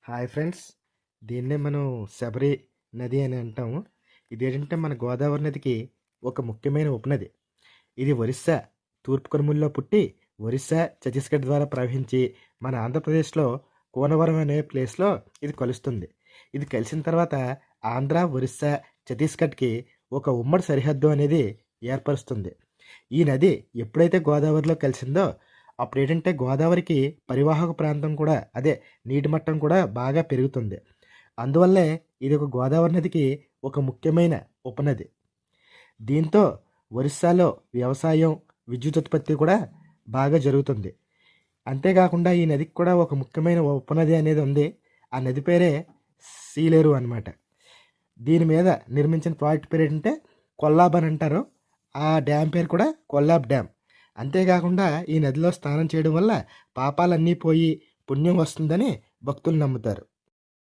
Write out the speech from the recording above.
Hi friends. దీన్నే మనం శబరి నది అని అంటాము. ఇదేంటంటే మన గోదావరి నదికి ఒక ముఖ్యమైన ఉపనది. ఇది ఒరిస్సా తూర్పు కనుమల్లో పుట్టి ఒరిస్సా, ఛత్తీస్గఢ్ ద్వారా ప్రవహించి మన ఆంధ్రప్రదేశ్లో కూనవరం అనే ప్లేస్లో ఇది కలుస్తుంది. ఇది కలిసిన తర్వాత ఆంధ్ర, ఒరిస్సా, ఛత్తీస్గఢ్కి ఒక ఉమ్మడి సరిహద్దు అనేది ఏర్పరుస్తుంది. ఈ నది ఎప్పుడైతే గోదావరిలో కలిసిందో అప్పుడేంటంటే గోదావరికి పరివాహక ప్రాంతం కూడా అదే నీటి మట్టం కూడా బాగా పెరుగుతుంది. అందువల్లే ఇది ఒక గోదావరి నదికి ఒక ముఖ్యమైన ఉపనది. దీంతో ఒరిస్సాలో వ్యవసాయం, విద్యుత్ ఉత్పత్తి కూడా బాగా జరుగుతుంది. అంతేకాకుండా ఈ నదికి కూడా ఒక ముఖ్యమైన ఉపనది అనేది ఉంది. ఆ నది పేరే సీలేరు అనమాట. దీని మీద నిర్మించిన ప్రాజెక్ట్ పేరు ఏంటంటే కొల్లాబ్ అని అంటారు. ఆ డ్యామ్ పేరు కూడా కొల్లాబ్ డ్యామ్. అంతేకాకుండా ఈ నదిలో స్నానం చేయడం వల్ల పాపాలన్నీ పోయి పుణ్యం వస్తుందని భక్తులు నమ్ముతారు.